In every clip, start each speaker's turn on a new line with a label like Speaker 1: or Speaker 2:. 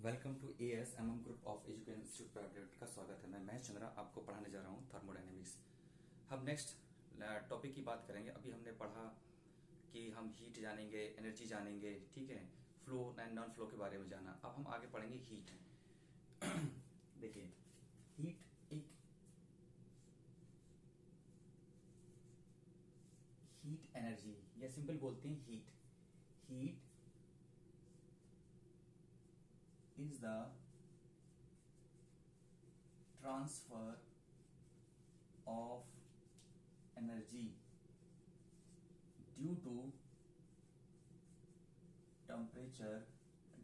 Speaker 1: Welcome to ASMM group of education institute private limited का स्वागत है। मैं महेश चंद्रा आपको पढ़ाने जा रहा हूँ थर्मोडायनेमिक्स। हम नेक्स्ट टॉपिक की बात करेंगे। अभी हमने पढ़ा कि हम हीट जानेंगे, एनर्जी जानेंगे, ठीक है, फ्लो एंड नॉन फ्लो के बारे में जाना। अब हम आगे पढ़ेंगे हीट। देखिए, हीट एनर्जी या सिंपल बोलते हैं heat is the transfer of energy due to temperature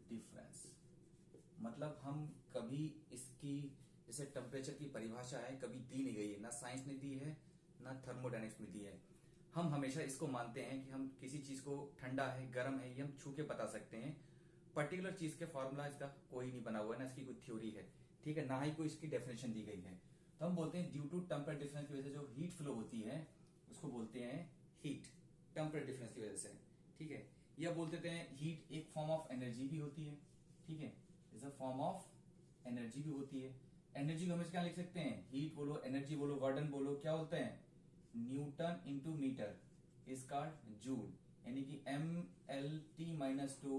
Speaker 1: difference। मतलब हम कभी इसकी जैसे टेम्परेचर की परिभाषा है कभी दी नहीं गई है, ना साइंस ने दी है ना थर्मोडायनेमिक्स में दी है। हम हमेशा इसको मानते हैं कि हम किसी चीज को ठंडा है गर्म है ये हम छू के बता सकते हैं। पर्टिकुलर चीज के फॉर्मूला इसका कोई नहीं बना हुआ है, ना इसकी कोई थ्योरी है, ठीक है, ना ही कोई इसकी डेफिनेशन दी गई है। तो हम बोलते हैं ड्यू टू टेम्परेचर डिफरेंस की वजह से जो हीट फ्लो होती है उसको बोलते हैं हीट, टेम्परेचर डिफरेंस की वजह से, ठीक है। या बोलते हैं हीट एक फॉर्म ऑफ एनर्जी भी होती है, ठीक है, is a form of energy भी होती है। एनर्जी को हम क्या लिख सकते हैं, हीट बोलो, एनर्जी बोलो, वर्डन बोलो, क्या बोलते हैं, newton into metre is called joule, यानी कि MLT-2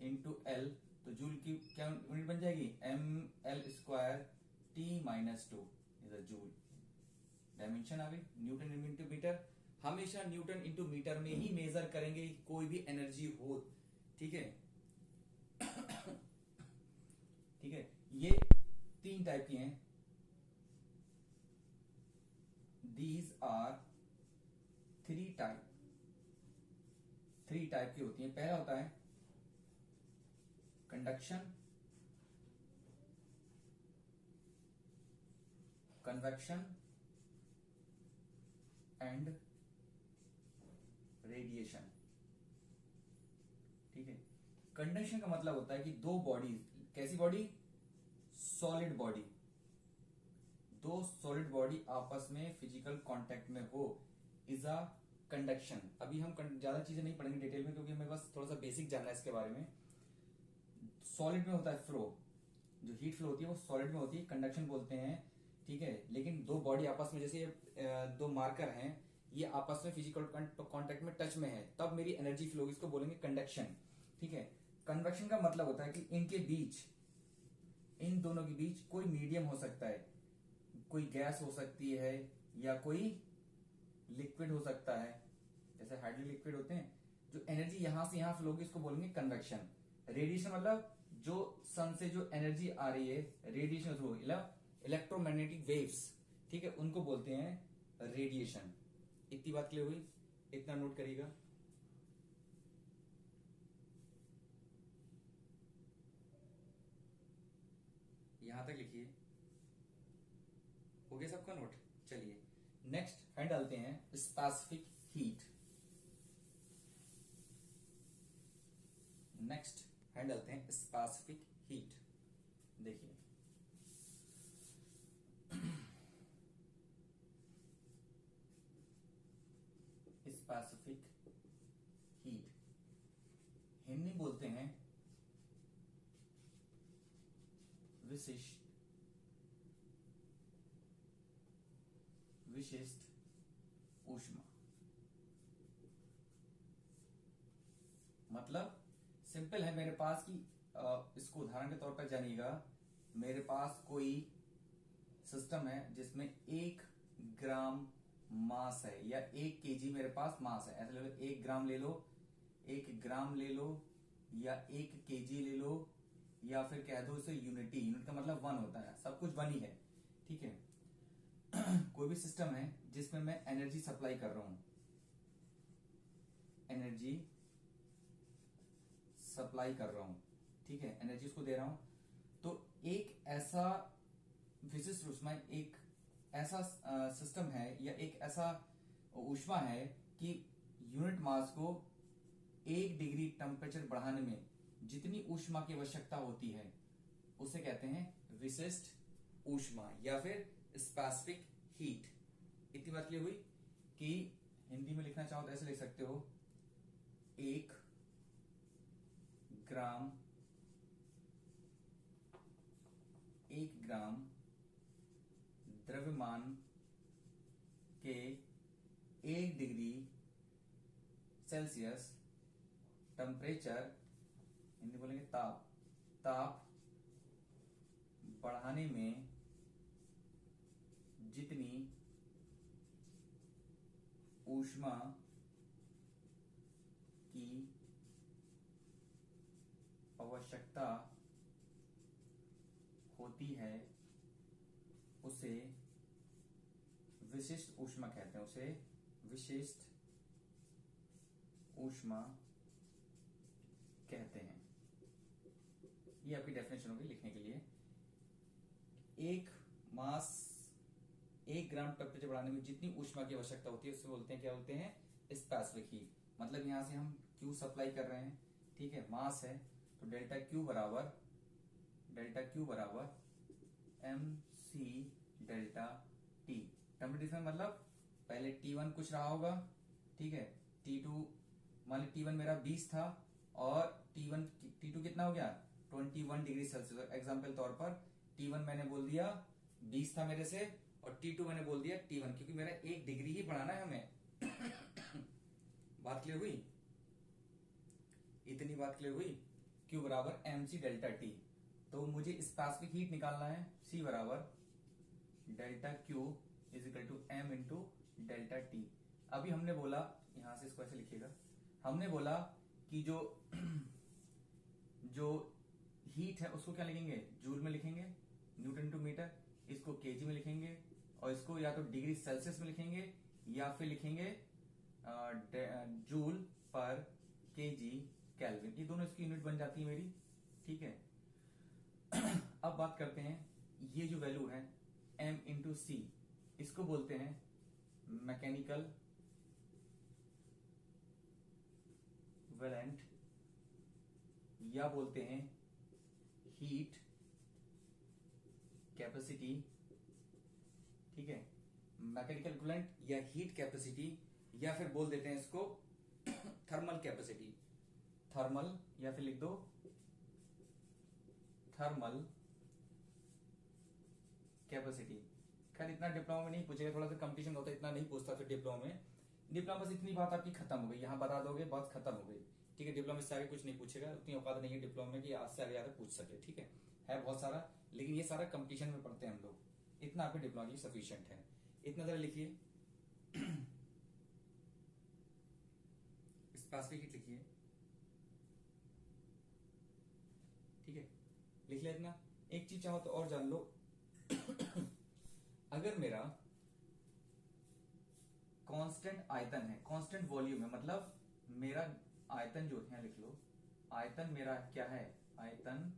Speaker 1: इंटू एल, तो जूल की क्या यूनिट बन जाएगी, ML² T-2 is a joule. Dimension आ गई, न्यूटन इंटू मीटर। हमेशा न्यूटन इंटू मीटर में ही मेजर करेंगे कोई भी एनर्जी हो, ठीक है। ठीक है, ये तीन टाइप की हैं। दीज आर थ्री टाइप की होती हैं। पहला होता है कंडक्शन, कन्वेक्शन एंड रेडिएशन, ठीक है। कंडक्शन का मतलब होता है कि दो बॉडी, कैसी बॉडी, सॉलिड बॉडी, दो सॉलिड बॉडी आपस में फिजिकल कांटेक्ट में हो, इज अ कंडक्शन। अभी हम ज्यादा चीजें नहीं पढ़ेंगे डिटेल में, क्योंकि हमें बस थोड़ा सा बेसिक जानना है इसके बारे में। सॉलिड में होता है फ्लो, जो हीट फ्लो होती है वो सॉलिड में होती है, कंडक्शन बोलते हैं, ठीक है। लेकिन दो बॉडी आपस में, जैसे दो मार्कर हैं, ये आपस में फिजिकल कांटेक्ट में, टच में है, तब मेरी एनर्जी फ्लो, इसको बोलेंगे कंडक्शन, ठीक है। कन्वेक्शन का मतलब होता है कि इनके बीच, इन दोनों के बीच कोई मीडियम हो सकता है, कोई गैस हो सकती है या कोई लिक्विड हो सकता है, जैसे हाइड्रो लिक्विड होते हैं, जो एनर्जी यहां से यहां फ्लो होगी इसको बोलेंगे कन्वेक्शन। रेडिएशन मतलब जो सन से जो एनर्जी आ रही है, रेडिएशन थ्रू इलेक्ट्रोमैग्नेटिक वेव्स, ठीक है, उनको बोलते हैं रेडिएशन। इतनी बात क्लियर हुई, इतना नोट करिएगा। यहां तक लिखिए, हो गया सबका नोट। चलिए नेक्स्ट हैंड डालते हैं स्पेसिफिक हीट। नेक्स्ट हैंड डालते हैं स्पेसिफिक हीट। देखिए, स्पेसिफिक हीट हिंदी बोलते हैं विशिष्ट ऊष्मा। मतलब सिंपल है, मेरे पास की इसको उदाहरण के तौर पर जानिएगा। मेरे पास कोई सिस्टम है जिसमें 1 ग्राम मास है या 1 केजी मेरे पास मास है, ऐसे ले लो, 1 ग्राम ले लो, 1 ग्राम ले लो, या 1 केजी ले लो, या फिर कह दो इसे यूनिटी। यूनिट का मतलब 1 होता है, सब कुछ 1 ही है, ठीक है। कोई भी सिस्टम है जिसमें मैं एनर्जी सप्लाई कर रहा हूं, एनर्जी सप्लाई कर रहा हूं, ठीक है, एनर्जी उसको दे रहा हूं, तो एक ऐसा विशिष्ट ऊष्मा, एक ऐसा सिस्टम है या एक ऐसा ऊष्मा है कि यूनिट मास को 1 डिग्री टेम्परेचर बढ़ाने में जितनी ऊष्मा की आवश्यकता होती है उसे कहते हैं विशिष्ट ऊष्मा या फिर स्पेसिफिक हीट। इतनी बात क्लियर हुई कि हिंदी में लिखना चाहो तो ऐसे लिख सकते हो, 1 ग्राम 1 ग्राम द्रव्यमान के 1 डिग्री सेल्सियस टेम्परेचर, हिंदी बोलेंगे ताप बढ़ाने में जितनी ऊष्मा की आवश्यकता होती है उसे विशिष्ट ऊष्मा कहते हैं। उसे विशिष्ट ऊष्मा कहते हैं। ये आपकी डेफिनेशन होगी लिखने के लिए। एक ग्राम टेम्परेचर बढ़ाने में जितनी ऊष्मा की आवश्यकता होती है उससे बोलते हैं, क्या बोलते हैं, स्पेसिफिक हीट। मतलब यहां से हम Q सप्लाई कर रहे हैं, ठीक है, मास है, तो डेल्टा Q बराबर mc डेल्टा T। टेम्परेचर मतलब पहले T1 कुछ रहा होगा, ठीक है, T2 मान ली T1 मेरा 20 था और T2 कितना हो गया 21 डिग्री सेल्सियस। एग्जाम्पल तौर पर T1 मैंने बोल दिया 20 था मेरे से और T2 मैंने बोल दिया T1, क्योंकि मेरा 1 डिग्री ही बढ़ाना है हमें। बात क्लियर हुई? इतनी बात क्लियर हुई? Q बराबर mc डेल्टा T। तो मुझे स्पेसिफिक हीट निकालना है, C बराबर delta Q is equal to m into delta T। अभी हमने बोला, यहां से इसको ऐसे लिखिएगा, हमने बोला कि जो हीट है उसको क्या लिखेंगे, जूल में लिखेंगे, न्यूटन टू मीटर। इसको केजी में लिखेंगे और इसको या तो डिग्री सेल्सियस में लिखेंगे या फिर लिखेंगे जूल पर केजी केल्विन। ये दोनों इसकी यूनिट बन जाती है मेरी, ठीक है। अब बात करते हैं, ये जो वैल्यू है m इंटू सी, इसको बोलते हैं मैकेनिकल वैलेंट या बोलते हैं हीट कैपेसिटी, ठीक है, मैकेनिकल इक्विवेलेंट या हीट कैपेसिटी, या फिर बोल देते हैं इसको थर्मल कैपेसिटी, थर्मल, या फिर लिख दो थर्मल कैपेसिटी। खैर इतना डिप्लोमा में नहीं पूछेगा, थोड़ा सा कंपटीशन होता है, इतना नहीं पूछता फिर डिप्लोमा में। डिप्लोमा बस इतनी बात आपकी खत्म हो गई, यहां बता दोगे बात खत्म हो गई, ठीक है। डिप्लोमा से आगे कुछ नहीं पूछेगा, उतनी औकात नहीं है डिप्लोमा में कि आज से आगे ज्यादा पूछ सके, ठीक है बहुत सारा, लेकिन ये सारा कंपटीशन में पढ़ते हैं हम लोग, इतना आपके डिप्लोमा के लिए सफिशिएंट है। इतना जरा लिखिए, स्पेसिफिक हीट लिखिए, ठीक है, लिख लिया इतना। एक चीज चाहो तो और जान लो, अगर मेरा कांस्टेंट आयतन है, कांस्टेंट वॉल्यूम है, मतलब मेरा आयतन जो है, लिख लो, आयतन मेरा क्या है, आयतन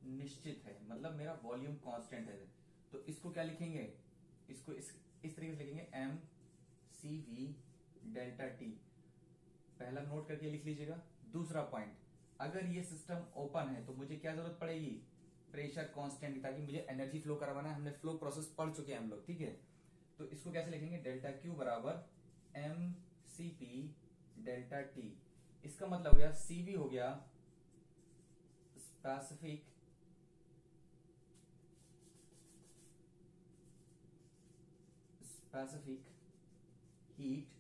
Speaker 1: निश्चित है, मतलब मेरा वॉल्यूम कांस्टेंट है, तो इसको क्या लिखेंगे, इसको इस तरीके से लिखेंगे m c v delta t। पहला नोट करके लिख लीजिएगा। दूसरा पॉइंट, अगर ये सिस्टम ओपन है तो मुझे क्या जरूरत पड़ेगी, प्रेशर कांस्टेंट, ताकि मुझे एनर्जी फ्लो करवाना है। हमने फ्लो प्रोसेस पढ़ चुके हैं हम लोग, ठीक है। तो इसको कैसे लिखेंगे, डेल्टा Q बराबर m c p delta t। इसका मतलब हो गया CV हो गया specific heat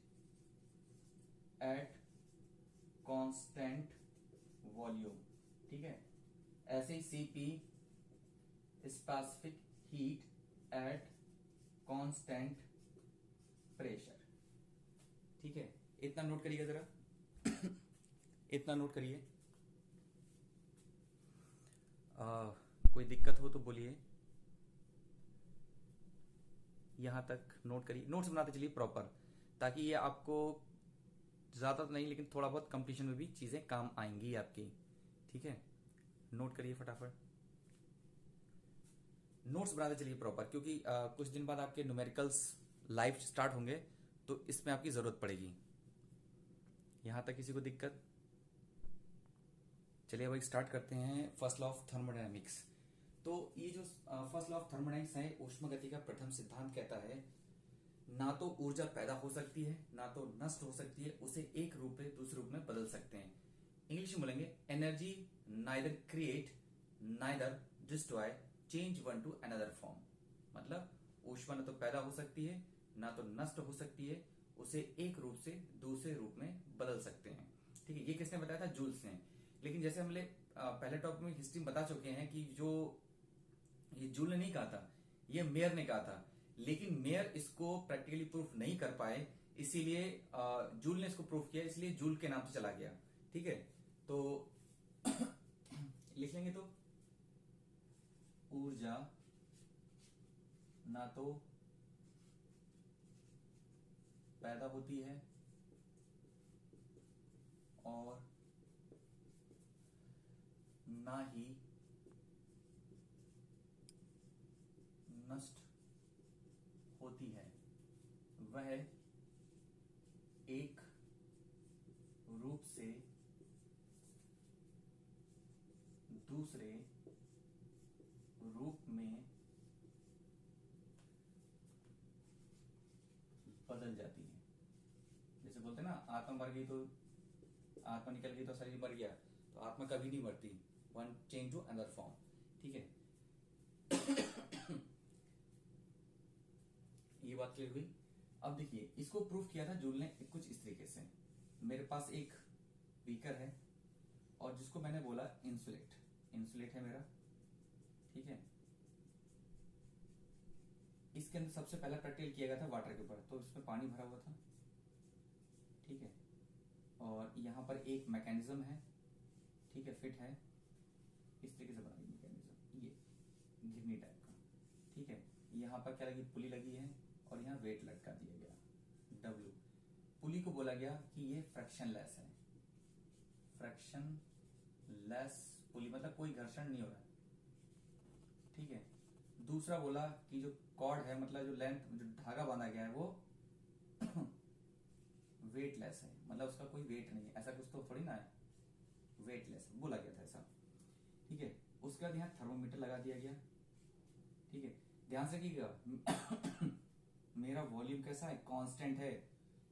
Speaker 1: at constant volume, ठीक है। ऐसे ही CP specific heat at constant pressure, ठीक है। इतना नोट करिएगा जरा, इतना नोट करिए। कोई दिक्कत हो तो बोलिए, यहां तक नोट करिए, नोट्स बनाते चलिए प्रॉपर, ताकि ये आपको ज्यादा तो नहीं लेकिन थोड़ा बहुत कंपटीशन में भी चीजें काम आएंगी आपकी, ठीक है। नोट करिए फटाफट, नोट्स बनाते चलिए प्रॉपर, क्योंकि कुछ दिन बाद आपके न्यूमेरिकल्स लाइव स्टार्ट होंगे तो इसमें आपकी जरूरत पड़ेगी। यहां तक किसी को दिक्कत? चलिए अब स्टार्ट करते हैं फर्स्ट लॉ ऑफ थर्मोडायनेमिक्स। तो ये जो फर्स्ट लॉ ऑफ थर्मोडायनेमिक्स है, ऊष्मागति का प्रथम सिद्धांत कहता है, ना तो ऊर्जा पैदा हो सकती है ना तो नष्ट हो सकती है, उसे एक रूप से दूसरे रूप में बदल सकते हैं। इंग्लिश में बोलेंगे, energy neither create neither destroy change one two another form, मतलब ऊष्मा न तो पैदा हो सकती है ना तो नष्ट हो सकती है, उसे एक रूप से दूसरे रूप में बदल सकते हैं। ठीक है, ये किसने बताया था? जूल्स ने। लेकिन जैसे हमने पहले टॉपिक में हिस्ट्री में बता चुके हैं कि जो ये जूल ने नहीं कहा था, ये मेयर ने कहा था, लेकिन मेयर इसको प्रैक्टिकली प्रूफ नहीं कर पाए, इसीलिए जूल ने इसको प्रूफ किया, इसलिए जूल के नाम से चला गया। ठीक है, तो लिख लेंगे तो ऊर्जा ना तो पैदा होती है और ना ही नष्ट होती है, वह एक रूप से दूसरे रूप में बदल जाती है। जैसे बोलते हैं ना, आत्मा मर गई तो आत्मा निकल गई तो शरीर मर गया, तो आत्मा कभी नहीं मरती, one change to another form. ठीक है, ये बात क्लियर हुई। अब देखिए, इसको प्रूफ किया था जूल ने कुछ इस तरीके से। मेरे पास एक बीकर है और जिसको मैंने बोला इंसुलेट है मेरा। ठीक है, इसके अंदर सबसे पहला प्रैक्टिकल किया गया था वाटर के ऊपर, तो इसमें पानी भरा हुआ था। ठीक है, और यहां पर एक मैकेनिज्म है, ठीक है, फिट है, इस तरीके से बना दी मैकेनिज्म, ये घिरनी टाइप का। ठीक है, यहां पर क्या लगी? पुली लगी है और यहाँ वेट लटका दिया गया W। पुली को बोला गया कि ये फ्रैक्शन लेस है, फ्रैक्शन लेस पुली, मतलब कोई घर्षण नहीं हो रहा है। ठीक है, दूसरा बोला कि जो कॉर्ड है, मतलब जो लेंथ, जो धागा बांधा गया है वो वेटलेस है, मतलब उसका कोई वेट नहीं है, ऐसा कुछ तो थोड़ी ना है, वेटलेस बोला गया था ऐसा। ठीक है, उसके बाद यहाँ थर्मोमीटर लगा दिया गया। ठीक है, ध्यान से कीजिएगा मेरा वॉल्यूम कैसा है? कांस्टेंट है,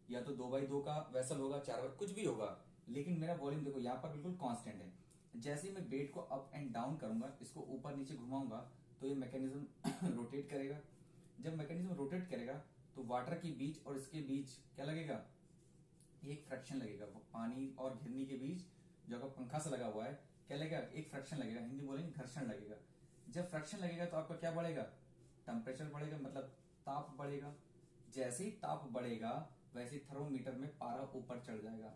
Speaker 1: या तो 2x2 का वेसल होगा, 4x कुछ भी होगा, लेकिन मेरा वॉल्यूम देखो यहाँ पर बिल्कुल कांस्टेंट है। जैसे ही मैं वेट को अप एंड डाउन करूंगा, इसको ऊपर नीचे घुमाऊंगा, तो ये मैकेनिज्म रोटेट करेगा। जब मैकेनिज्म रोटेट करेगा तो वाटर के बीच और इसके बीच क्या लगेगा? एक फ्रैक्शन लगेगा। पानी और घिरनी के बीच जो अगर पंखा से लगा हुआ है, क्या लगेगा? एक फ्रैक्शन लगेगा, हिंदी बोलेंगे घर्षण लगेगा। जब फ्रैक्शन लगेगा तो आपका क्या बढ़ेगा? टेम्परेचर बढ़ेगा, मतलब ताप बढ़ेगा। जैसे ही ताप बढ़ेगा वैसे ही थर्मोमीटर में पारा ऊपर चढ़ जाएगा।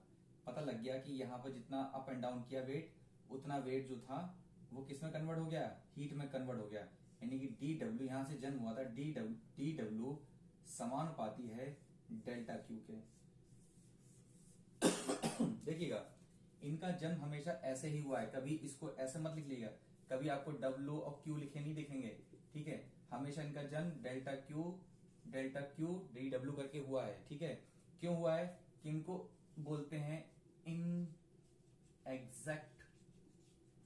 Speaker 1: पता लग गया कि यहाँ पर जितना अप एंड डाउन किया वेट, उतना वेट जो था वो किस में कन्वर्ट हो गया? हीट में कन्वर्ट हो गया। यानी कि डी डब्ल्यू, यहां से जन्म हुआ था, डी डब्ल्यू समानुपाती है डेल्टा क्यू के। देखिएगा, इनका जन्म हमेशा ऐसे ही हुआ है, कभी इसको ऐसे मत लिख लीजिएगा, कभी आपको डब्ल्यू और क्यू लिखे नहीं दिखेंगे। ठीक है, हमेशा इनका जन्म डेल्टा क्यू डी डब्ल्यू करके हुआ है। ठीक है, क्यों हुआ है? कि इनको बोलते हैं इन एग्जैक्ट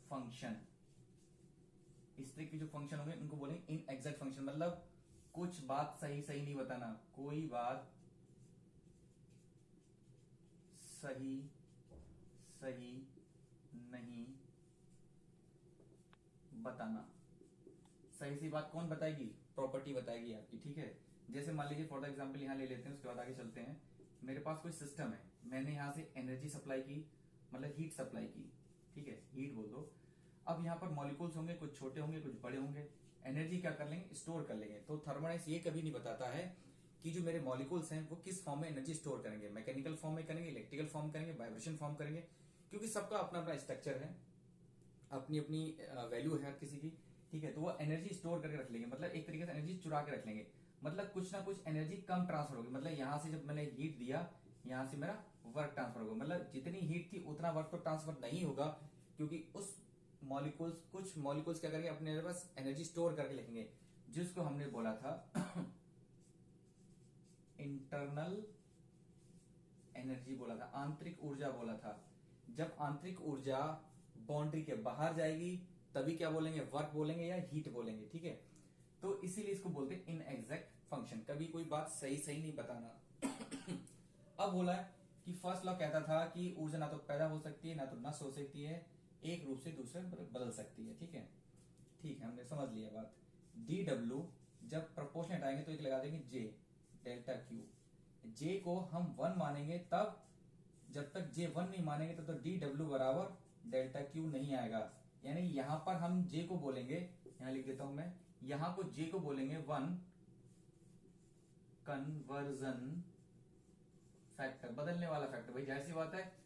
Speaker 1: फंक्शन। इस तरह के जो फंक्शन होंगे इनको बोलेंगे इन एग्जैक्ट फंक्शन, मतलब कुछ बात सही सही नहीं बताना, कोई बात सही सही नहीं बताना। सही सी बात कौन बताएगी? प्रॉपर्टी बताएगी आपकी। ठीक है, जैसे मान लीजिए फॉर द एग्जाम्पल यहां ले लेते हैं, उसके बाद आगे चलते हैं। मेरे पास कोई सिस्टम है, मैंने यहां से एनर्जी सप्लाई की, मतलब हीट सप्लाई की। ठीक है, हीट बोल दो। अब यहाँ पर मॉलिक्यूल्स होंगे, कुछ छोटे होंगे कुछ बड़े होंगे। एनर्जी क्या कर लेंगे? स्टोर कर लेंगे। तो थर्मोडायनेमिक्स ये कभी नहीं बताता है कि जो मेरे मॉलिक्यूल्स हैं वो किस फॉर्म में एनर्जी स्टोर करेंगे, मैकेनिकल फॉर्म में करेंगे, इलेक्ट्रिकल फॉर्म करेंगे, वाइब्रेशन फॉर्म करेंगे, क्योंकि सबका अपना अपना स्ट्रक्चर है, अपनी अपनी वैल्यू है हर किसी की। ठीक है, तो वो एनर्जी स्टोर करके रख लेंगे, मतलब एक तरीके से एनर्जी चुरा के रख लेंगे, मतलब कुछ ना कुछ एनर्जी कम ट्रांसफर होगी। मतलब यहां से जब मैंने हीट दिया, यहां से मेरा वर्क ट्रांसफर होगा, मतलब जितनी हीट थी उतना वर्क तो ट्रांसफर नहीं होगा, क्योंकि उस मॉलिक्यूल्स, कुछ मॉलिक्यूल्स क्या करेंगे? अपने पास एनर्जी स्टोर करके लिखेंगे, जिसको हमने बोला था इंटरनल एनर्जी बोला था, आंतरिक ऊर्जा बोला था। जब आंतरिक ऊर्जा बाउंड्री के बाहर जाएगी तभी क्या बोलेंगे? वर्क बोलेंगे या हीट बोलेंगे। ठीक है, तो इसीलिए इसको बोलते हैं इन एग्जैक्ट फंक्शन, कभी कोई बात सही सही नहीं बताना। अब बोला है कि फर्स्ट लॉ कहता था कि ऊर्जा ना तो पैदा हो सकती है ना तो नष्ट हो सकती है, एक रूप से दूसरे बदल सकती है। ठीक है, ठीक है, हमने समझ लिया बात। डी डब्ल्यू जब प्रोपोर्शनेट आएंगे तो एक लगा देंगे जे डेल्टा क्यू। जे को हम 1 मानेंगे तब, जब तक जे 1 नहीं मानेंगे तब तो डी डब्ल्यू बराबर डेल्टा क्यू नहीं आएगा। यानी यहां पर हम जे को बोलेंगे, यहां लिख देता हूं मैं, यहां को जे को बोलेंगे 1 कन्वर्जन फैक्टर, बदलने वाला फैक्टर। भाई जाहिर सी बात है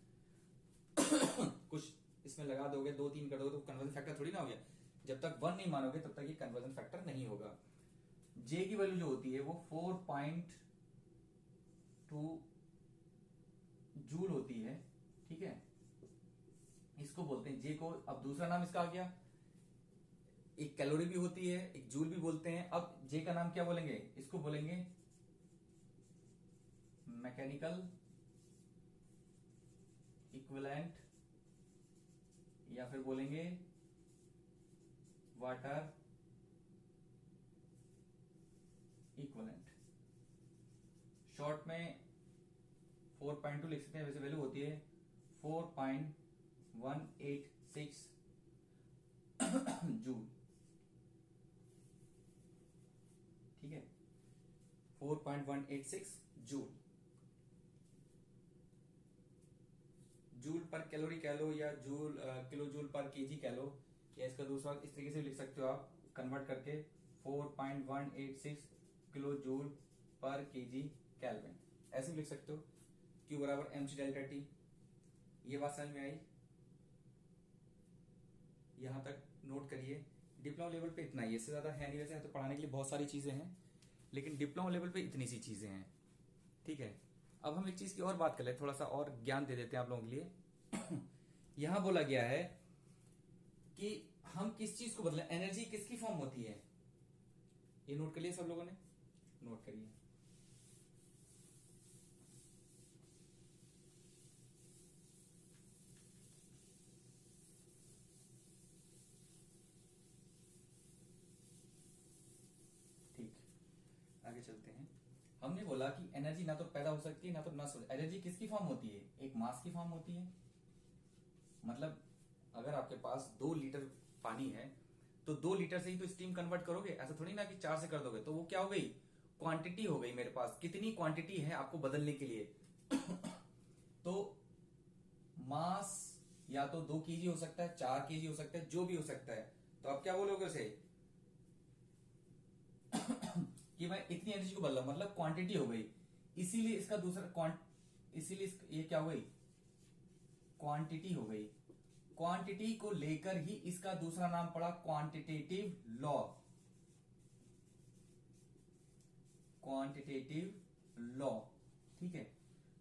Speaker 1: कुछ इसमें लगा दोगे, 2-3 कर दोगे तो कन्वर्जन फैक्टर थोड़ी ना हो गया। जब तक 1 नहीं मानोगे तब तक ये कन्वर्जन फैक्टर नहीं होगा। जे की वैल्यू जो होती है वो 4.2 जूल होती है, ठीक है। इसको बोलते हैं जे को। अब दूसरा नाम इसका आ गया, एक कैलोरी भी होती है, एक जूल भी बोलते हैं। अब जे का नाम क्या बोलेंगे, इसको बोलेंगे मैकेनिकल इक्विवेलेंट, या फिर बोलेंगे वाटर इक्विवेलेंट। शॉर्ट में 4.2 लिख सकते हैं, वैसे वैल्यू होती है 4.186 जूल, ठीक है, 4.186 जूल। जूल पर कैलोरी कह लो, या जूल किलो जूल पर केजी कह लो, या इसका दूसरा इस तरीके से लिख सकते हो आप कन्वर्ट करके 4.186 किलो जूल पर केजी केल्विन, ऐसे भी लिख सकते हो। Q बराबर mc डेल्टा टी। ये बात समझ में आई? यहां तक नोट करिए। डिप्लोमा लेवल पे इतना ही, इससे ज्यादा है नहीं। वैसे तो पढ़ाने के लिए बहुत सारी चीजें हैं, लेकिन डिप्लोमा लेवल पे इतनी सी चीजें हैं, ठीक है। अब हम एक चीज की और बात कर ले, थोड़ा सा और ज्ञान दे देते हैं आप लोगों के लिए। यहां बोला गया है कि हम किस चीज को बदले, एनर्जी किसकी फॉर्म होती है, ये नोट कर लिया सब लोगों ने? नोट करिए। ठीक, आगे चलते हैं। हमने बोला कि एनर्जी ना तो पैदा हो सकती है ना तो नष्ट हो। एनर्जी किसकी फॉर्म होती है, एक मास की फॉर्म होती है। मतलब अगर आपके पास 2 लीटर पानी है तो 2 लीटर से ही तो स्टीम कन्वर्ट करोगे, ऐसा थोड़ी ना कि 4 से कर दोगे। तो वो क्या हो गई, क्वांटिटी हो गई। मेरे पास कितनी क्वांटिटी है आपको बदलने के लिए तो मास या तो 2 केजी हो सकता है, 4 केजी हो सकता है, जो भी हो सकता है। तो आप क्या बोलोगे उसे कि मैं इतनी एनर्जी को बदला, मतलब क्वांटिटी हो गई। इसीलिए इसका दूसरा इसीलिए ये क्या हो गई, क्वांटिटी हो गई। क्वांटिटी को लेकर ही इसका दूसरा नाम पड़ा क्वांटिटेटिव लॉ। क्वांटिटेटिव लॉ, ठीक है।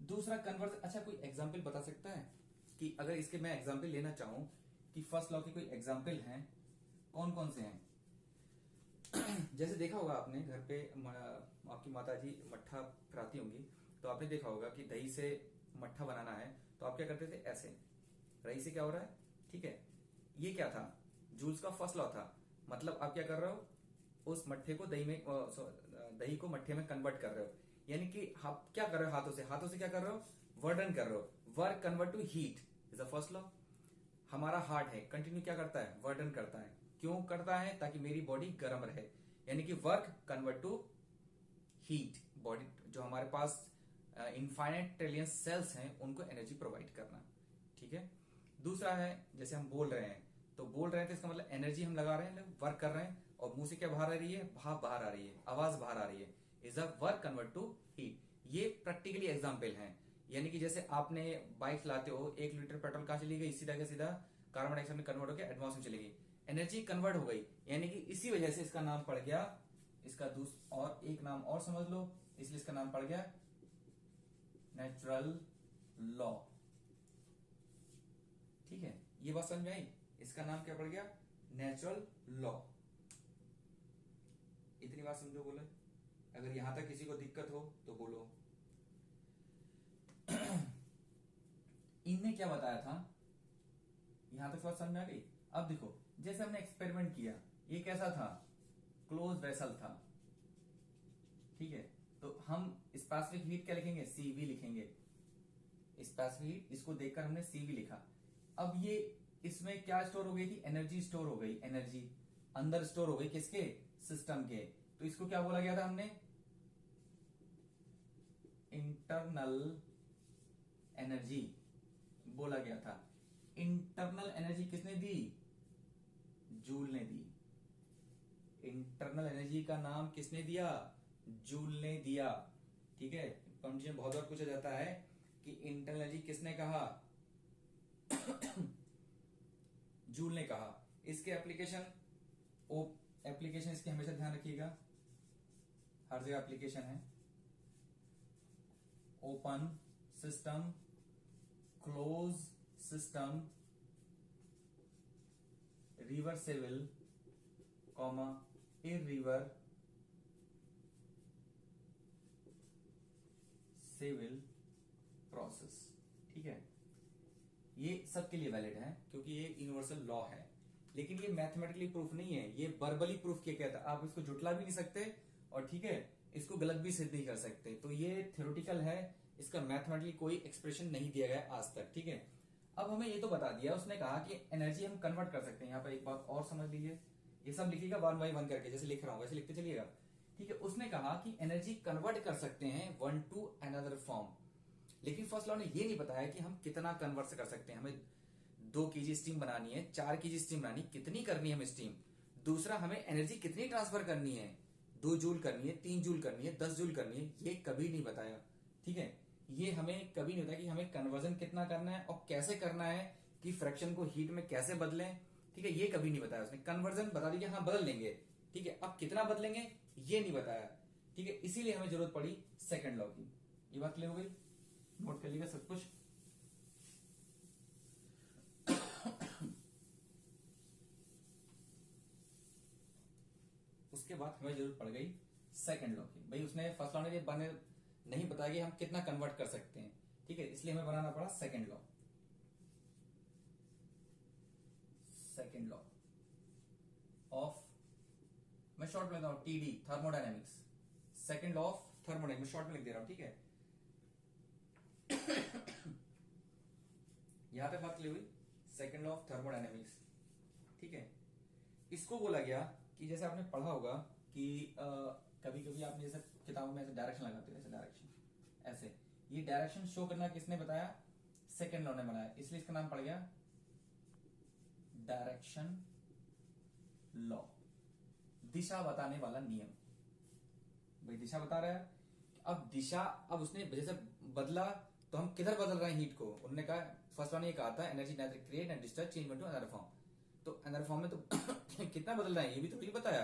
Speaker 1: दूसरा कन्वर्जन। अच्छा, कोई एग्जांपल बता सकता है कि अगर इसके मैं एग्जांपल लेना चाहूं कि फर्स्ट लॉ के कोई एग्जांपल हैं, कौन कौन से हैं? जैसे देखा होगा आपने घर पे आपकी माता जी मट्ठा फिराती होंगी, तो आपने देखा होगा कि दही से मट्ठा बनाना है तो आप क्या करते थे, ऐसे। दही से क्या हो रहा है, ठीक है। ये क्या था, जूल्स का फर्स्ट लॉ था। मतलब आप क्या कर रहे हो, उस मट्ठे को दही को मट्ठे में कन्वर्ट कर रहे हो। यानी कि आप क्या कर रहे हो, हाथों से क्या कर रहे हो, वर्डन कर रहे हो। Work convert to heat is the first law. हमारा हार्ट है, कंटिन्यू क्या करता है, वर्डन करता है। क्यों करता है, ताकि मेरी बॉडी गर्म रहे। यानी कि work convert to heat. Body जो हमारे पास इनफाइनाइट ट्रिलियन सेल्स हैं उनको एनर्जी प्रोवाइड करना, ठीक है। दूसरा है, जैसे हम बोल रहे हैं तो इसका मतलब एनर्जी हम लगा रहे हैं, वर्क कर रहे हैं, और मुंह से क्या बाहर आ रही है, भाप बाहर आ रही है, आवाज बाहर आ रही है, is a work convert to heat. ये प्रैक्टिकली एग्जाम्पल है। यानी कि जैसे आपने बाइक चलाते हो, 1 लीटर पेट्रोल कहां चली गई, सीधा का सीधा कार्बन डाइऑक्साइड में कन्वर्ट होकर एटमॉस्फेयर में चली गई, एनर्जी कन्वर्ट हो गई। यानी कि इसी वजह से इसका नाम पड़ गया, इसका और एक नाम और समझ लो, इसलिए इसका नाम पड़ गया नेचुरल लॉ, ठीक है। ये बात समझ में आई? इसका नाम क्या पड़ गया, नेचुरल लॉ। इतनी बात समझो, बोले। अगर यहां तक किसी को दिक्कत हो तो बोलो। इनने क्या बताया था, यहां तक बात समझ में आ गई? अब देखो, जैसे हमने एक्सपेरिमेंट किया, ये कैसा था, क्लोज वेसल था, ठीक है। तो हम स्पेसिफिक हीट क्या लिखेंगे, सीवी लिखेंगे। स्पेसिफिक हीट, इसको देखकर हमने सीवी लिखा। अब ये इसमें क्या स्टोर हो गई थी, एनर्जी स्टोर हो गई, एनर्जी। अंदर स्टोर हो गई किसके, सिस्टम के। तो इसको क्या बोला गया था हमने, इंटरनल एनर्जी बोला गया था। इंटरनल एनर्जी किसने दी, जूल ने दी। इंटरनल एनर्जी का नाम किसने दिया, जूल ने दिया। ठीक है, कंपटीशन बहुत बार पूछा जाता है कि इंटरनल एनर्जी किसने कहा, जूल ने कहा। इसके एप्लीकेशन एप्लीकेशन इसके हमेशा ध्यान रखिएगा, हर जगह एप्लीकेशन है। Open system, close system, reversible, comma irreversible process. ठीक है, ये सबके लिए वैलिड है क्योंकि ये यूनिवर्सल लॉ है। लेकिन ये मैथमेटिकली प्रूफ नहीं है, ये वर्बली प्रूफ किया गया था। आप इसको जुटला भी नहीं सकते और ठीक है इसको गलत भी सिद्ध नहीं कर सकते। तो ये थ्योरेटिकल है, इसका मैथमेटिकली कोई एक्सप्रेशन नहीं दिया गया आज तक। ठीक है, अब हमें ये तो बता दिया, उसने कहा कि एनर्जी हम कन्वर्ट कर सकते हैं। यहाँ पर एक बात और समझ लीजिए, ये सब लिखिएगा 1 by 1 करके, जैसे लिख रहा हूं वैसे लिखते चलिएगा। ठीक है, उसने कहा कि एनर्जी कन्वर्ट कर सकते हैं वन टू अनदर फॉर्म। लेकिन फर्स्ट लॉ ने ये नहीं बताया कि हम कितना कन्वर्ट कर सकते हैं। हमें 2 kg स्टीम बनानी है, 4 kg स्टीम बनानी, कितनी करनी है हमें स्टीम। दूसरा, हमें एनर्जी कितनी ट्रांसफर करनी है, 2 जूल करनी है, 3 जूल करनी है, 10 जूल करनी है, ये कभी नहीं बताया। ठीक है, ये हमें कभी नहीं बताया कि हमें कन्वर्जन कितना करना है और कैसे करना है, कि फ्रैक्शन को हीट में कैसे बदलें। ठीक है, ये कभी नहीं बताया उसने। कन्वर्जन बता दी कि हाँ बदल लेंगे, ठीक है, अब कितना बदलेंगे ये नहीं बताया। ठीक है, इसीलिए हमें जरूरत पड़ी सेकंड लॉ की। ये बात क्लियर हो गई, नोट कर लीजिएगा सब कुछ। उसके बाद हमें जरूरत पड़ गई सेकंड लॉ की। भाई उसने फर्स्ट लॉ ने बने नहीं बताया कि हम कितना कन्वर्ट कर सकते हैं। ठीक है, इसलिए हमें बनाना पड़ा second law. Second law of, मैं शॉर्ट में लेता हूं, TD, thermodynamics. Second law of thermodynamics short में लिख दे रहा हूं। ठीक है, यहां पे बात क्लियर हुई, सेकंड लॉ ऑफ थर्मोडायनेमिक्स। ठीक है, इसको बोला गया कि जैसे आपने पढ़ा होगा कि कभी कभी आपने जैसे किताबों में ऐसे डायरेक्शन लगाते हो, ऐसे डायरेक्शन, ऐसे ये डायरेक्शन शो करना किसने बताया, सेकंड लॉ ने बनाया। इसलिए इसका नाम पड़ गया डायरेक्शन लॉ, दिशा बताने वाला नियम। भाई दिशा बता रहा है, अब दिशा, अब उसने जैसे बदला तो हम किधर बदल रहे हैं हीट को। उन्होंने कहा, फर्स्ट लॉ ने कहा था energy neither create and destroy, change into another form. तो अनदर फॉर्म में तो कितना बदल रहे हैं ये भी तो नहीं बताया,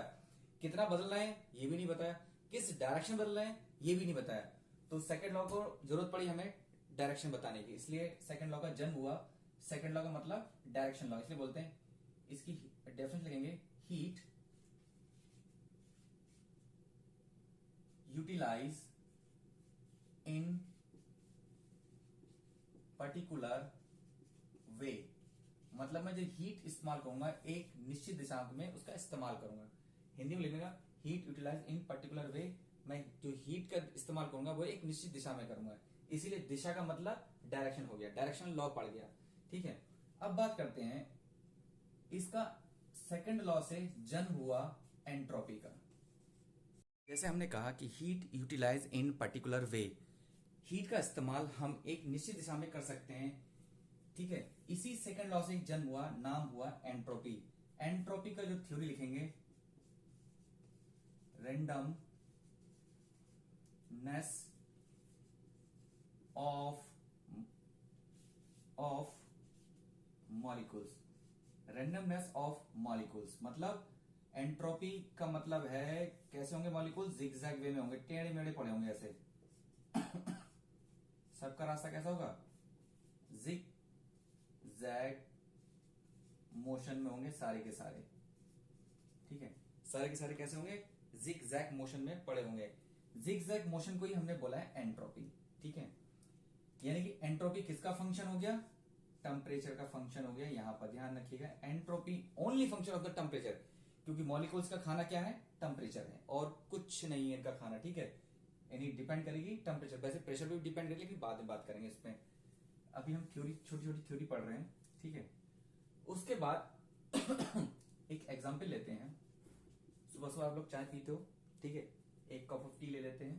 Speaker 1: कितना बदल रहे हैं ये भी नहीं बताया, किस डायरेक्शन बदल रहे हैं ये भी नहीं बताया। तो सेकंड लॉ को जरूरत पड़ी हमें डायरेक्शन बताने की, इसलिए सेकंड लॉ का जन्म हुआ। सेकंड लॉ का मतलब डायरेक्शन लॉ, इसलिए बोलते हैं, इसकी डेफिनेशन लिखेंगे, heat utilize in particular way. मतलब मैं जो हीट इस्तेमाल करूंगा एक निश्चित दिशा में उसका इस्तेमाल करूंगा। हिंदी में लिखेगा heat utilize in particular way, मैं जो हीट का इस्तेमाल करूंगा वो एक निश्चित दिशा में करूंगा। इसीलिए दिशा का मतलब डायरेक्शन हो गया, डायरेक्शन लॉ पड़ गया। ठीक है, अब बात करते हैं इसका सेकंड लॉ से जन्म हुआ एंट्रोपी का। जैसे हमने कहा कि heat utilize in particular way, heat का इस्तेमाल हम एक निश्चित दिशा में कर सकते हैं। ठीक है, इसी सेकंड लॉ से जन्म हुआ, नाम हुआ एंट्रोपी। एंट्रोपी का जो थ्योरी लिखेंगे, randomness of molecules. Randomness of molecules मतलब एंट्रोपी का मतलब है कैसे होंगे मॉलिक्यूल, जिगजैग वे में होंगे, टेढ़े मेढ़े पड़े होंगे ऐसे। सबका रास्ता कैसा होगा, जिगजैग मोशन में होंगे सारे के सारे। ठीक है, सारे के सारे कैसे होंगे, जिगजैग मोशन में पड़े होंगे। जिगजैग मोशन को ही हमने बोला है एंट्रोपी। ठीक है, यानी कि एंट्रोपी किसका फंक्शन हो गया, टेम्परेचर का फंक्शन हो गया। यहां पर ध्यान रखिएगा, entropy only function of the temperature, क्योंकि मॉलिक्यूल्स का खाना क्या है, टेम्परेचर है और कुछ नहीं है इनका खाना। ठीक है, यानी डिपेंड करेगी टेम्परेचर, वैसे प्रेशर भी डिपेंड करेगी लेकिन बाद में बात करेंगे इसमें। अभी हम थ्योरी, छोटी छोटी थ्योरी पढ़ रहे हैं। ठीक है, उसके बाद एक एग्जाम्पल लेते हैं। सुबह सुबह आप लोग चाय पीते हो, ठीक है, एक कप ऑफ टी ले लेते हैं,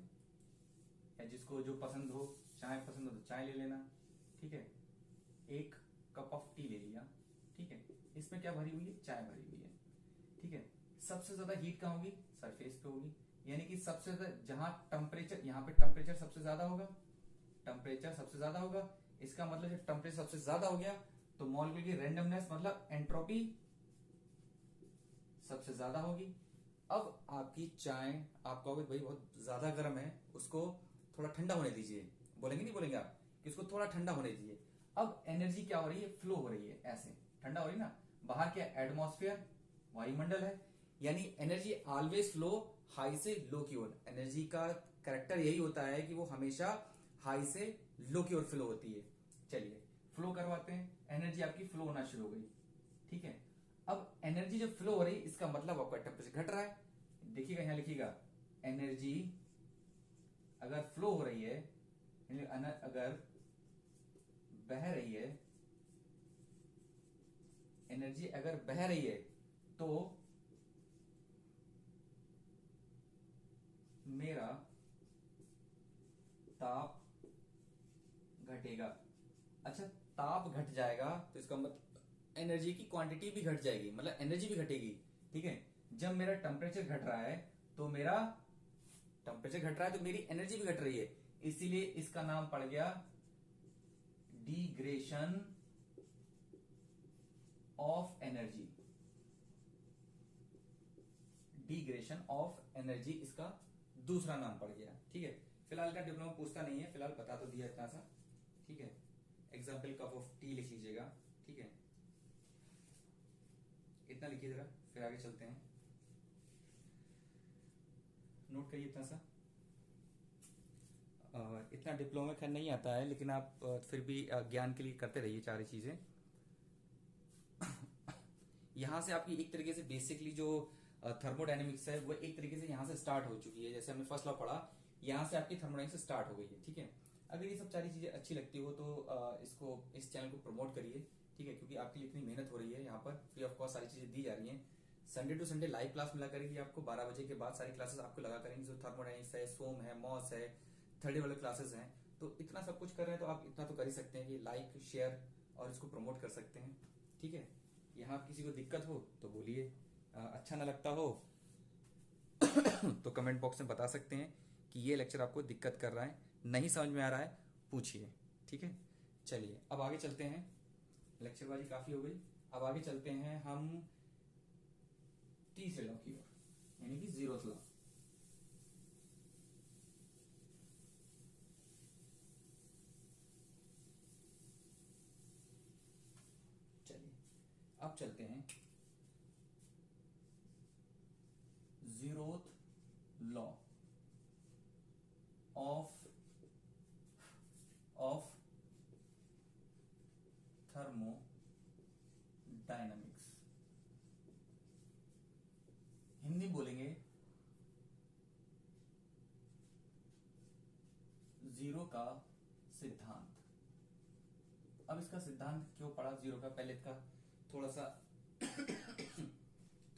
Speaker 1: या जिसको जो पसंद हो, चाय पसंद हो तो चाय ले लेना, ठीक है, एक कप ऑफ टी ले लिया, ठीक है, इसमें क्या भरी हुई है, चाय भरी हुई है, ठीक है। सबसे ज्यादा हीट कहाँ होगी, सरफेस पे होगी, यानी कि सबसे ज्यादा जहां टेम्परेचर, यहाँ पे टेम्परेचर सबसे ज्यादा होगा, टेम्परेचर सबसे ज्यादा होगा, इसका मतलब जब टेम्परेचर सबसे ज्यादा हो गया तो मॉलिक्यूल की रैंडमनेस मतलब एंट्रोपी सबसे ज्यादा होगी। अब आपकी चाय, आप कहोगे भाई बहुत ज्यादा गर्म है, उसको थोड़ा ठंडा होने दीजिए, बोलेंगे नहीं बोलेंगे आप कि उसको थोड़ा ठंडा होने दीजिए। अब एनर्जी क्या हो रही है, फ्लो हो रही है, ऐसे ठंडा हो रही है ना, बाहर क्या एटमॉस्फेयर, वायुमंडल है, यानी एनर्जी ऑलवेज फ्लो हाई से लो की ओर। एनर्जी का कैरेक्टर यही होता है कि वो हमेशा हाई से लो की ओर फ्लो होती है। चलिए फ्लो करवाते हैं, एनर्जी आपकी फ्लो होना शुरू हो गई, ठीक है। अब एनर्जी जब फ्लो हो रही है इसका मतलब आपका टेम्परेचर घट रहा है, देखिएगा यहां लिखिएगा, एनर्जी अगर फ्लो हो रही है, अगर बह रही है, एनर्जी अगर बह रही है तो मेरा ताप घटेगा। अच्छा, ताप घट जाएगा तो इसका मतलब एनर्जी की क्वांटिटी भी घट जाएगी, मतलब एनर्जी भी घटेगी, ठीक है। जब मेरा टेम्परेचर घट रहा है तो मेरा टेम्परेचर घट रहा है तो मेरी एनर्जी भी घट रही है, इसीलिए इसका नाम पड़ गया digression of energy. Digression of energy इसका दूसरा नाम पड़ गया, ठीक है। फिलहाल का डिप्लोमा पूछता नहीं है, फिलहाल बता तो दिया इतना सा, ठीक है। एग्जाम्पल कप ऑफ टी लिख लीजिएगा, ठीक है, इतना लिखिए जरा, फिर आगे चलते हैं, नोट करिए इतना सा। इतना डिप्लोमा खैर नहीं आता है, लेकिन आप फिर भी ज्ञान के लिए करते रहिए सारी चीजें। यहां से आपकी एक तरीके से बेसिकली जो थर्मोडायनेमिक्स है वो एक तरीके से यहां से स्टार्ट हो चुकी है, जैसे हमने फर्स्ट लॉ पढ़ा, यहां से आपकी थर्मोडायनेमिक्स स्टार्ट हो गई है, ठीक है। अगर ये सब सारी चीजें अच्छी लगती हो तो इसको, इस चैनल को प्रमोट करिए, ठीक है, क्योंकि आपके लिए इतनी मेहनत हो रही है, यहाँ पर फ्री ऑफ कॉस्ट सारी चीजें दी जा रही हैं। Sunday to Sunday live class मिला करेगी आपको, 12 बजे के बाद सारी क्लासेस आपको लगा करेंगे, जो थर्मोडायनेमिक्स है, सोम है, मॉस है, थर्ड वाले क्लासेस हैं, तो इतना सब कुछ कर रहे हैं तो आप इतना तो कर ही सकते हैं कि लाइक शेयर और इसको प्रमोट कर सकते हैं, ठीक है। यहाँ किसी को दिक्कत हो तो बोलिए, अच्छा ना लगता हो तो कमेंट बॉक्स में बता सकते हैं कि ये लेक्चर आपको दिक्कत कर रहा है, नहीं समझ में आ रहा है, पूछिए, ठीक है। चलिए अब आगे चलते हैं, लेक्चरबाजी काफी हो गई, अब आगे चलते हैं हम तीसरे लॉ की ओर, यानी कि जीरोथ लॉ। चलिए अब चलते हैं zeroth law of thermodynamics. Hindi बोलेंगे जीरो का सिद्धांत। अब इसका सिद्धांत क्यों पढ़ा जीरो का, पहले इसका थोड़ा सा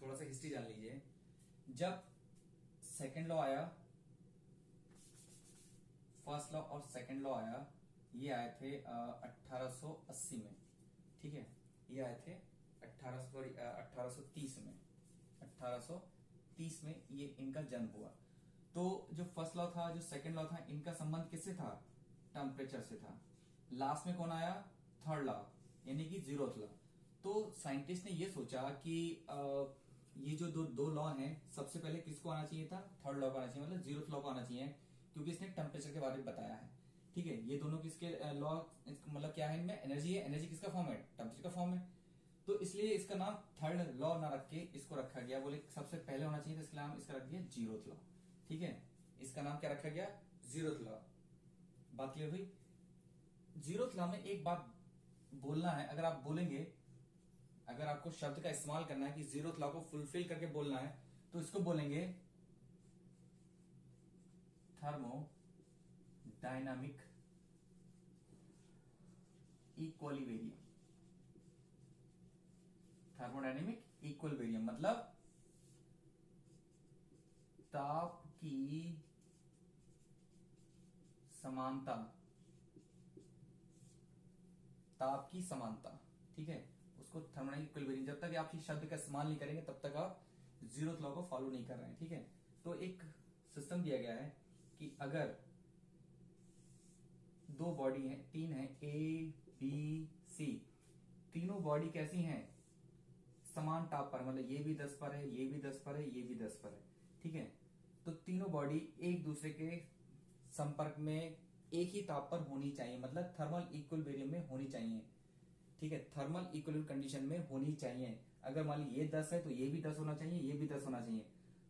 Speaker 1: थोड़ा सा हिस्ट्री जान लीजिए। जब सेकेंड लॉ आया, फर्स्ट लॉ और सेकेंड लॉ आया, ये आए थे 1880 में, ठीक है, ये आए थे 1830 में, 1830 में ये इनका जन्म हुआ। तो जो फर्स्ट लॉ था, जो सेकेंड लॉ था, इनका संबंध किससे था, टेम्परेचर से था। लास्ट में कौन आया, थर्ड लॉ, यानी कि जीरोथ लॉ। तो साइंटिस्ट ने ये सोचा कि ये जो दो लॉ हैं, सबसे पहले किसको आना चाहिए था, थर्ड लॉ को आना चाहिए, मतलब जीरोथ लॉ को आना चाहिए, क्योंकि इसने टेम्परेचर के बारे में बताया है, ठीक है। ये दोनों किसके लॉ, मतलब क्या है इनमें, एनर्जी है, एनर्जी किसका फॉर्म है, टेम्परेचर का फॉर्म है, तो इसलिए इसका नाम थर्ड लॉ ना रख के इसको रखा गया, बोले सबसे पहले होना चाहिए, तो इसका नाम इसका रख दिया जीरोथ लॉ, ठीक है। इसका नाम क्या रखा गया, जीरोथ लॉ। बात क्लियर हुई। जीरोथ लॉ में एक बात बोलना है, अगर आप बोलेंगे, अगर आपको शब्द का इस्तेमाल करना है कि जीरोथ लॉ को फुलफिल करके बोलना है, तो इसको बोलेंगे थर्मोडायनामिक इक्विलिब्रियम। थर्मोडायनेमिक इक्विलिब्रियम मतलब ताप की समानता, ताप की समानता, ठीक है, उसको थर्मोडायनामिक इक्विलिब्रियम, जब तक आप इस शब्द का इस्तेमाल नहीं करेंगे तब तक आप जीरोथ लॉ को फॉलो नहीं कर रहे हैं, ठीक है। तो एक सिस्टम दिया गया है कि अगर दो बॉडी है, तीन है, ए बी सी, तीनों बॉडी कैसी हैं, समान ताप पर, मतलब ये भी 10 पर है, ये भी 10 पर है, ये भी 10 पर है, ठीक है। तो तीनों बॉडी एक दूसरे के संपर्क में एक ही ताप पर होनी चाहिए, मतलब थर्मल इक्विलिब्रियम में होनी चाहिए, ठीक है, थर्मल इक्विलिब्रियम कंडीशन में होनी चाहिए। अगर मान ली ये 10 है तो ये भी 10 होना चाहिए, ये भी 10 होना चाहिए।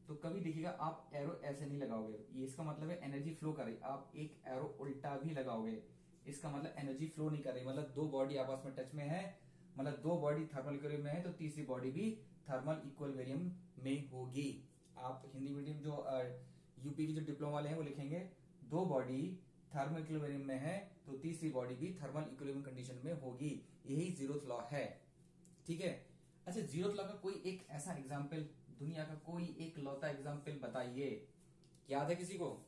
Speaker 1: तो कभी देखिएगा आप एरो ऐसे नहीं लगाओगे, ये इसका मतलब है एनर्जी फ्लो कर रही, आप एक एरो उल्टा भी लगाओगे, इसका मतलब एनर्जी फ्लो नहीं कर रही, मतलब दो बॉडी आपस में टच में है, मतलब दो बॉडी थर्मल इक्विलिब्रियम में है, तो तीसरी बॉडी भी थर्मल इक्विलिब्रियम में होगी। आप हिंदी मीडियम जो यूपी की जो डिप्लोमा वाले हैं वो लिखेंगे, दो बॉडी थर्मल इक्विलिब्रियम में है तो तीसरी बॉडी भी थर्मल इक्विलिब्रियम कंडीशन में होगी, यही जीरोथ लॉ है, ठीक है। अच्छा, जीरोथ लॉ का कोई एक ऐसा एग्जाम्पल, दुनिया का कोई एक लौता एग्जाम्पल बताइए, याद है किसी को?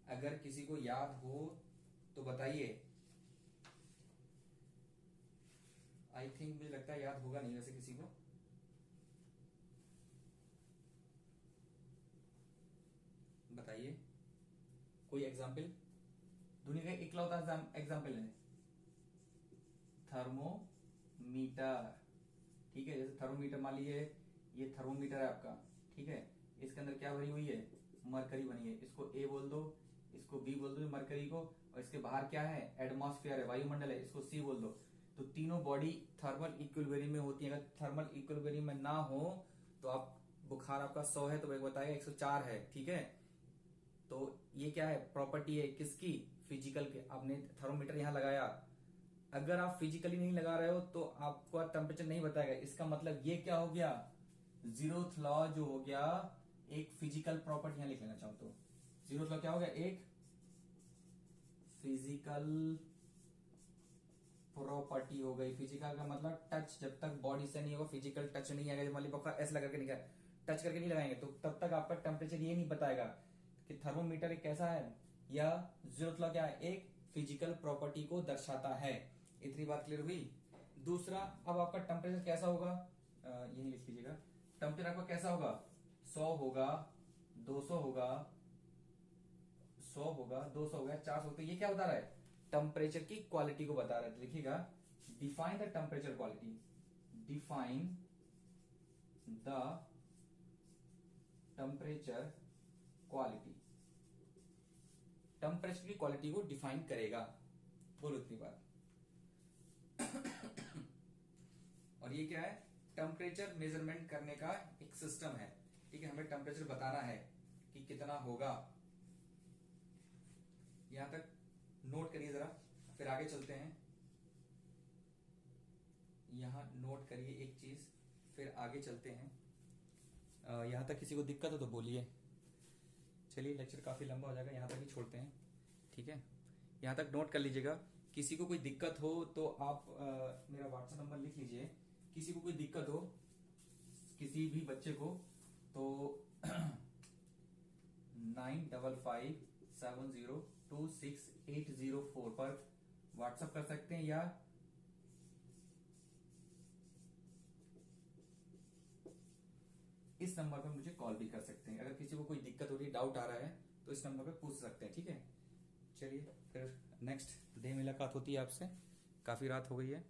Speaker 1: अगर किसी को याद हो तो बताइए। आई थिंक मुझे लगता है याद होगा नहीं वैसे किसी को, बताइए कोई एग्जाम्पल, दुनिया का इकलौता एग्जाम्पल है थर्मोमीटर, ठीक है। जैसे थर्मोमीटर मान लीजिए ये थर्मोमीटर है आपका, ठीक है, इसके अंदर क्या भरी हुई है, मरकरी बनी है, इसको ए बोल दो, इसको बी बोल दो मरकरी को, और इसके बाहर क्या है, एटमॉस्फेयर है, वायुमंडल है, इसको सी बोल दो। तो तीनों बॉडी थर्मल इक्विलिब्रियम में होती है, अगर थर्मल इक्विलिब्रियम में ना हो तो आप, बुखार आपका 100 है तो एक बताएगा 104 है, ठीक है। तो ये क्या है, प्रॉपर्टी है किसकी, फिजिकल के। आपने थर्मोमीटर यहां लगाया, अगर आप फिजिकली नहीं लगा रहे हो तो आपको टेम्परेचर नहीं बताएगा, इसका मतलब ये क्या हो गया, जीरोथ लॉ जो हो गया एक फिजिकल प्रॉपर्टी, यहां लिख लेना चाहो तो जीरोथ लॉ क्या हो गया, एक फिजिकल प्रॉपर्टी हो गई। फिजिकल का मतलब टच, जब तक बॉडी से नहीं होगा, फिजिकल टच नहीं आएगा, मान ली बुखार ऐसा लगा के नहीं, टच करके नहीं लगाएंगे तो तब तक आपका टेम्परेचर ये नहीं बताएगा कि थर्मोमीटर एक कैसा है, या जीरोथ लॉ क्या है, एक फिजिकल प्रॉपर्टी को दर्शाता है। इतनी बात क्लियर हुई। दूसरा, अब आपका टेम्परेचर कैसा होगा, यही लिख लीजिएगा, टेम्परेचर आपका कैसा होगा, 100 होगा, 200 होगा, 100 होगा, 200 होगा, 400 होगा। ये क्या बता रहा है, टेम्परेचर की क्वालिटी को बता रहा है। तो लिखिएगा, define the temperature quality, define the temperature quality, temperature की क्वालिटी को डिफाइन करेगा। बोलो इतनी बात। और ये क्या है, टेम्परेचर मेजरमेंट करने का एक सिस्टम है, ठीक है। हमें टेम्परेचर बताना है कि कितना होगा, यहां तक नोट करिए जरा, फिर आगे चलते हैं। यहां नोट करिए एक चीज, फिर आगे चलते हैं। यहां तक किसी को दिक्कत हो तो बोलिए। चलिए, लेक्चर काफी लंबा हो जाएगा, यहां तक ही छोड़ते हैं, ठीक है। यहां तक नोट कर लीजिएगा, किसी को कोई दिक्कत हो तो आप मेरा व्हाट्सएप नंबर लिख लीजिए। किसी को कोई दिक्कत हो, किसी भी बच्चे को, तो 9557026804 पर व्हाट्सएप कर सकते हैं, या इस नंबर पर मुझे कॉल भी कर सकते हैं। अगर किसी को कोई दिक्कत हो रही है, डाउट आ रहा है, तो इस नंबर पर पूछ सकते हैं, ठीक है। चलिए, फिर नेक्स्ट डे मुलाकात होती है आपसे, काफी रात हो गई है।